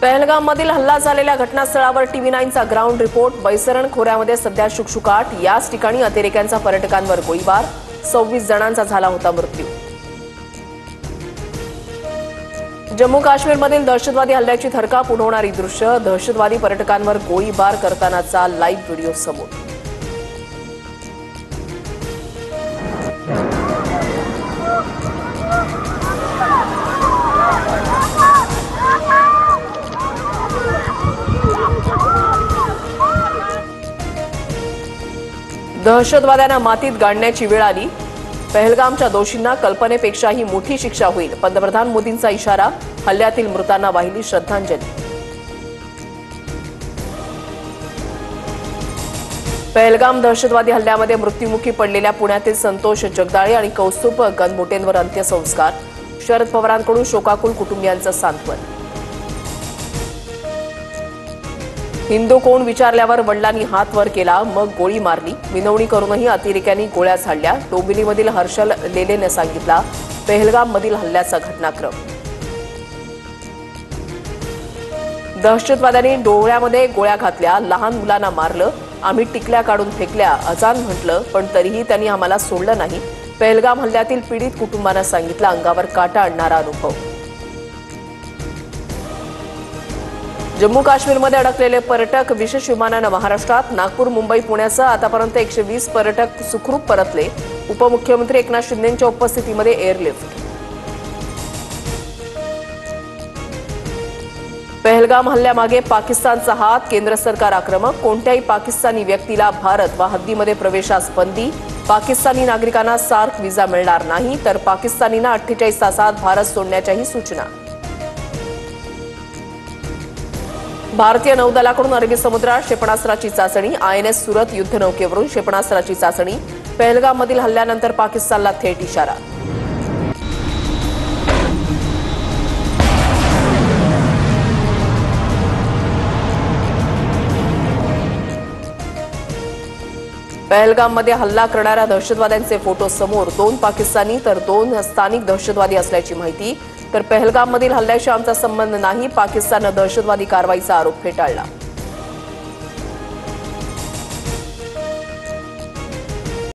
पहलगाममधील हल्ला झालेल्या घटनास्थळावर TV9चा ग्राउंड रिपोर्ट। बैसरण खोऱ्यामध्ये सध्या शुकशुकाट। याच ठिकाणी अतिरेक्यांचा पर्यटकांवर गोळीबार। 26 जणांचा झाला होता मृत्यू। जम्मू काश्मीरमधील दहशतवादी हल्ल्याची थरकाप उडवणारी दृश्य। दहशतवादी पर्यटकांवर गोळीबार करतानाचा लाईव्ह व्हिडिओ समोर। दहशतवाद्यांना मातीत गाडण्याची वेळ आली। पहलगामच्या दोषींना कल्पनेपेक्षाही मोठी शिक्षा होईल। पंतप्रधान मोदींचा इशारा। हल्ल्यातील मृतांना वाहिली श्रद्धांजली। पहलगाम दहशतवादी हल्ल्यामध्ये मृत्युमुखी पडलेल्या पुण्यातील संतोष जगदाळे आणि कौस्तुभ गणमोटेंवर अंत्यसंस्कार। शरद पवारांकडून शोकाकुल कुटुंबियांचं सांत्वन। हिंदू कोण विचारल्यावर वडिलांनी हात वर केला, मग गोळी मारली। विनवणी करूनही अतिरेक्यांनी गोळ्या झाडल्या। डोंबिवलीमधील हर्षल लेलेने सांगितला पहलगाममधील हल्ल्याचा घटनाक्रम। दहशतवाद्यांनी डोळ्यामध्ये गोळ्या घातल्या, लहान मुलांना मारलं। आम्ही टिकल्या काढून फेकल्या, अजान म्हटलं, पण तरीही त्यांनी आम्हाला सोडलं नाही। पहलगाम हल्ल्यातील पीडित कुटुंबांना सांगितलं अंगावर काटा आणणारा अनुभव। जम्मू काश्मीरमध्ये अडकलेले पर्यटक विशेष विमानानं महाराष्ट्रात। नागपूर, मुंबई, पुण्यासह आतापर्यंत 120 पर्यटक सुखरूप परतले। उपमुख्यमंत्री एकनाथ शिंदेंच्या उपस्थितीमध्ये एअरलिफ्ट। पहलगाम हल्ल्यामागे पाकिस्तानचा हात। केंद्र सरकार आक्रमक। कोणत्याही पाकिस्तानी व्यक्तीला भारत वा हद्दीमध्ये प्रवेशास बंदी। पाकिस्तानी नागरिकांना सार्क व्हिसा मिळणार नाही, तर पाकिस्तानींना 48 तासात भारत सोडण्याच्याही सूचना। भारतीय नौदलाकडून अरबी समुद्रात क्षेपणास्त्राची चाचणी। INS सुरत युद्धनौकेवरून क्षेपणास्त्राची चाचणी। पहलगाममधील हल्ल्यानंतर पाकिस्तानला थेट इशारा। पहलगाममध्ये हल्ला करणाऱ्या दहशतवाद्यांचे फोटो समोर। 2 पाकिस्तानी तर 2 स्थानिक दहशतवादी असल्याची माहिती। तर पहलगाममधील हल्ल्याशी आमचा संबंध नाही, पाकिस्ताननं दहशतवादी कारवाईचा आरोप फेटाळला।